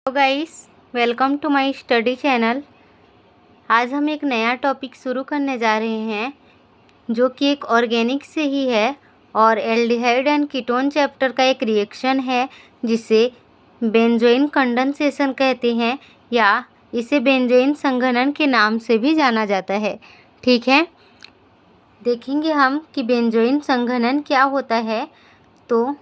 Guys, welcome to my study channel. आज हम एक नया टॉपिक शुरू करने जा रहे हैं जो कि एक ऑर्गेनिक से ही है और एल्डिहाइड एंड कीटोन चैप्टर का एक रिएक्शन है जिसे बेंजोइन कंडेंसेशन कहते हैं या इसे बेंजोइन संघनन के नाम से भी जाना जाता है। ठीक है, देखेंगे हम कि बेंजोइन संघनन क्या होता है। तो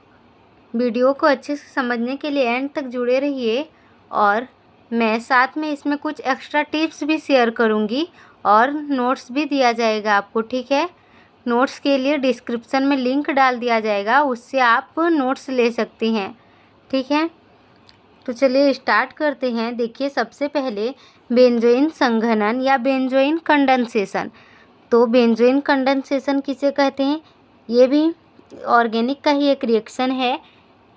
वीडियो को अच्छे से समझने के लिए एंड तक जुड़े रहिए और मैं साथ में इसमें कुछ एक्स्ट्रा टिप्स भी शेयर करूंगी और नोट्स भी दिया जाएगा आपको। ठीक है, नोट्स के लिए डिस्क्रिप्शन में लिंक डाल दिया जाएगा, उससे आप नोट्स ले सकती हैं। ठीक है, तो चलिए स्टार्ट करते हैं। देखिए, सबसे पहले बेंजोइन संघनन या बेंजोइन कंडेंसेशन। तो बेंजोइन कंडेंसेशन किसे कहते हैं? ये भी ऑर्गेनिक का ही एक रिएक्शन है।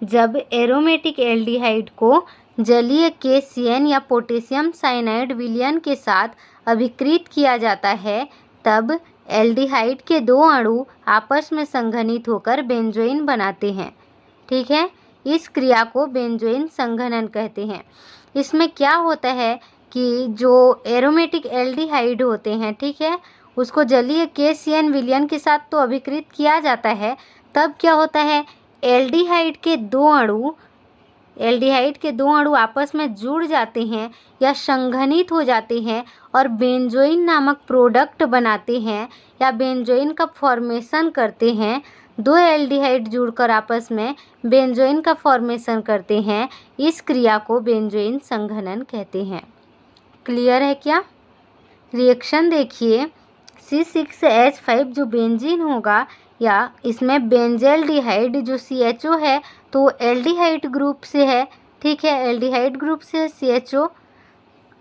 जब एरोमेटिक एल्डिहाइड को जलीय KCN या पोटेशियम साइनाइड विलयन के साथ अभिकृत किया जाता है, तब एल्डिहाइड के दो अणु आपस में संघनित होकर बेंजोइन बनाते हैं। ठीक है, इस क्रिया को बेंजोइन संघनन कहते हैं। इसमें क्या होता है कि जो एरोमेटिक एल्डिहाइड होते हैं, ठीक है, उसको जलीय KCN विलयन के साथ तो अभिकृत किया जाता है, तब क्या होता है, एल्डिहाइड के दो अणु आपस में जुड़ जाते हैं या संघनित हो जाते हैं और बेंजोइन नामक प्रोडक्ट बनाते हैं या बेंजोइन का फॉर्मेशन करते हैं। दो एल्डिहाइड जुड़कर आपस में बेंजोइन का फॉर्मेशन करते हैं। इस क्रिया को बेंजोइन संघनन कहते हैं। क्लियर है क्या? रिएक्शन देखिए, C6H5 जो बेंजीन होगा या इसमें बेंजेल्डिहाइड जो CHO है तो एल्डिहाइड ग्रुप से है। ठीक है, एल्डिहाइड ग्रुप से है CHO,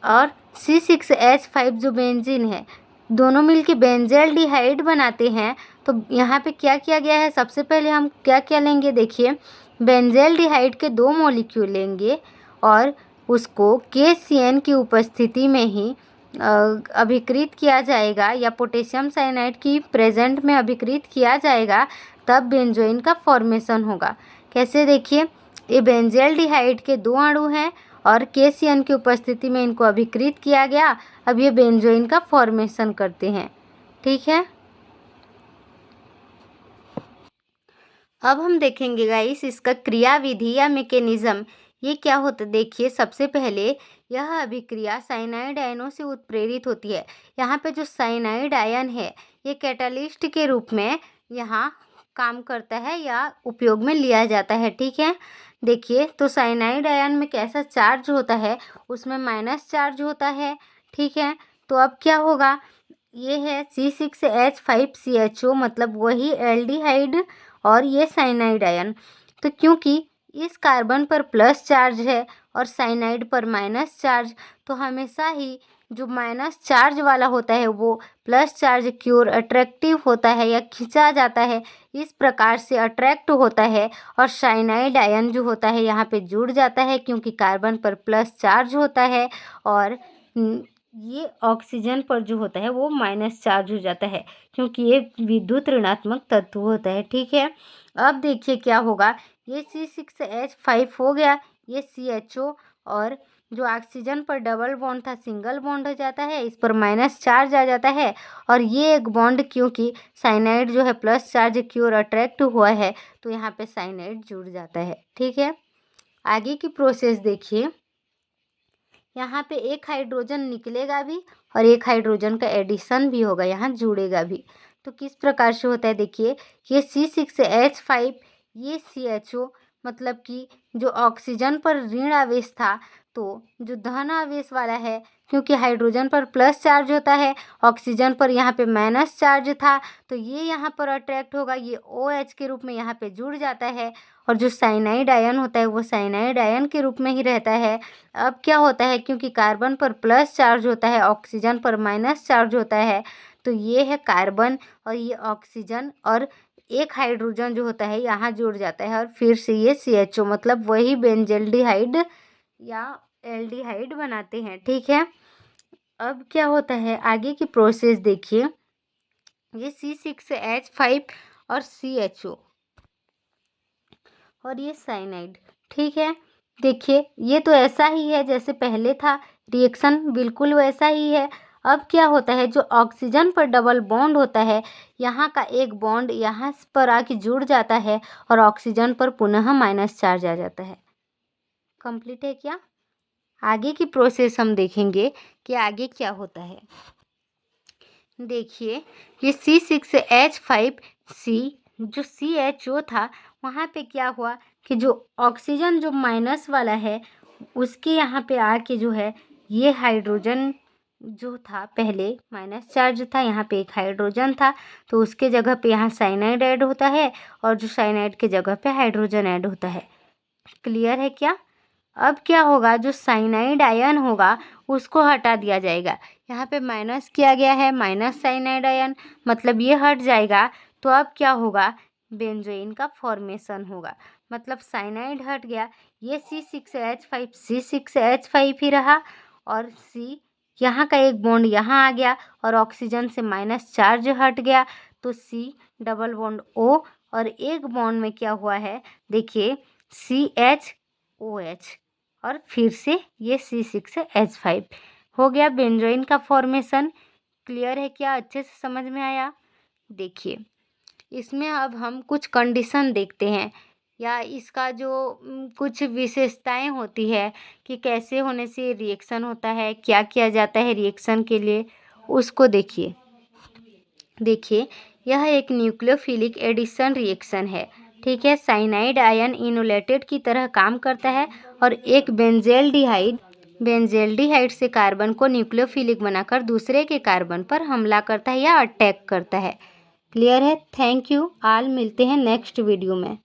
और C6H5 जो बेंजीन है, दोनों मिलके बेंजेल्डिहाइड बनाते हैं। तो यहाँ पे क्या किया गया है, सबसे पहले हम क्या क्या लेंगे, देखिए, बेंजेल्डिहाइड के दो मॉलिक्यूल लेंगे और उसको KCN की उपस्थिति में ही अभिकृत किया जाएगा या पोटेशियम साइनाइड की प्रेजेंट में अभिकृत किया जाएगा, तब बेंजोइन का फॉर्मेशन होगा। कैसे? देखिए, ये बेंजेल्डिहाइड के दो अणु हैं और KCN की उपस्थिति में इनको अभिकृत किया गया। अब ये बेंजोइन का फॉर्मेशन करते हैं। ठीक है, अब हम देखेंगे गाइस इसका क्रियाविधि या मैकेनिज्म। ये क्या होता है, देखिए, सबसे पहले यह अभिक्रिया साइनाइड आयनों से उत्प्रेरित होती है। यहाँ पे जो साइनाइड आयन है ये कैटालिस्ट के रूप में यहाँ काम करता है या उपयोग में लिया जाता है। ठीक है, देखिए, तो साइनाइड आयन में कैसा चार्ज होता है, उसमें माइनस चार्ज होता है। ठीक है, तो अब क्या होगा, ये है C6H5CHO, मतलब वही एल्डिहाइड और ये साइनाइड आयन। तो क्योंकि इस कार्बन पर प्लस चार्ज है और साइनाइड पर माइनस चार्ज, तो हमेशा ही जो माइनस चार्ज वाला होता है वो प्लस चार्ज की ओर अट्रैक्टिव होता है या खिंचा जाता है, इस प्रकार से अट्रैक्ट होता है। और साइनाइड आयन जो होता है यहाँ पे जुड़ जाता है क्योंकि कार्बन पर प्लस चार्ज होता है और ये ऑक्सीजन पर जो होता है वो माइनस चार्ज हो जाता है क्योंकि ये विद्युत ऋणात्मक तत्व होता है। ठीक है, अब देखिए क्या होगा, ये C6H5 हो गया, ये CHO, और जो ऑक्सीजन पर डबल बॉन्ड था सिंगल बॉन्ड हो जाता है, इस पर माइनस चार्ज आ जाता है और ये एक बॉन्ड क्योंकि साइनाइड जो है प्लस चार्ज की ओर अट्रैक्ट हुआ है तो यहाँ पे साइनाइड जुड़ जाता है। ठीक है, आगे की प्रोसेस देखिए, यहाँ पे एक हाइड्रोजन निकलेगा भी और एक हाइड्रोजन का एडिशन भी होगा, यहाँ जुड़ेगा भी। तो किस प्रकार से होता है, देखिए, ये C6H5, ये CHO, मतलब कि जो ऑक्सीजन पर ऋण आवेश था तो जो धन आवेश वाला है, क्योंकि हाइड्रोजन पर प्लस चार्ज होता है, ऑक्सीजन पर यहाँ पे माइनस चार्ज था, तो ये यहाँ पर अट्रैक्ट होगा, ये OH के रूप में यहाँ पे जुड़ जाता है। और जो साइनाइड आयन होता है वो साइनाइड आयन के रूप में ही रहता है। अब क्या होता है, क्योंकि कार्बन पर प्लस चार्ज होता है, ऑक्सीजन पर माइनस चार्ज होता है, तो ये है कार्बन और ये ऑक्सीजन और एक हाइड्रोजन जो होता है यहाँ जुड़ जाता है और फिर से ये CHO, मतलब वही बेंजेल्डिहाइड या एल्डिहाइड बनाते हैं। ठीक है, अब क्या होता है, आगे की प्रोसेस देखिए, ये C6H5 और CHO और ये साइनाइड। ठीक है, देखिए ये तो ऐसा ही है जैसे पहले था, रिएक्शन बिल्कुल वैसा ही है। अब क्या होता है, जो ऑक्सीजन पर डबल बॉन्ड होता है, यहाँ का एक बॉन्ड यहाँ पर आके जुड़ जाता है और ऑक्सीजन पर पुनः माइनस चार्ज आ जाता है। कंप्लीट है क्या? आगे की प्रोसेस हम देखेंगे कि आगे क्या होता है। देखिए ये C6H5C जो CHO था, वहाँ पे क्या हुआ कि जो ऑक्सीजन जो माइनस वाला है उसके यहाँ पे आके जो है ये हाइड्रोजन जो था, पहले माइनस चार्ज था, यहाँ पे एक हाइड्रोजन था, तो उसके जगह पे यहाँ साइनाइड ऐड होता है और जो साइनाइड के जगह पे हाइड्रोजन ऐड होता है। क्लियर है क्या? अब क्या होगा, जो साइनाइड आयन होगा उसको हटा दिया जाएगा। यहाँ पे माइनस किया गया है, माइनस साइनाइड आयन, मतलब ये हट जाएगा। तो अब क्या होगा, बेंजोइन का फॉर्मेशन होगा। मतलब साइनाइड हट गया, ये C6H5 ही रहा और C यहाँ का एक बॉन्ड यहाँ आ गया और ऑक्सीजन से माइनस चार्ज हट गया, तो C डबल बॉन्ड O और एक बॉन्ड में क्या हुआ है, देखिए CHOH और फिर से ये C6H5 हो गया बेंजोइन का फॉर्मेशन। क्लियर है क्या? अच्छे से समझ में आया? देखिए इसमें अब हम कुछ कंडीशन देखते हैं, या इसका जो कुछ विशेषताएं होती है कि कैसे होने से रिएक्शन होता है, क्या किया जाता है रिएक्शन के लिए, उसको देखिए। देखिए यह एक न्यूक्लियोफिलिक एडिशन रिएक्शन है, ठीक है। साइनाइड आयन इनोलेटेड की तरह काम करता है और एक बेंजेल्डिहाइड से कार्बन को न्यूक्लियोफिलिक बनाकर दूसरे के कार्बन पर हमला करता है या अटैक करता है। क्लियर है? थैंक यू ऑल, मिलते हैं नेक्स्ट वीडियो में।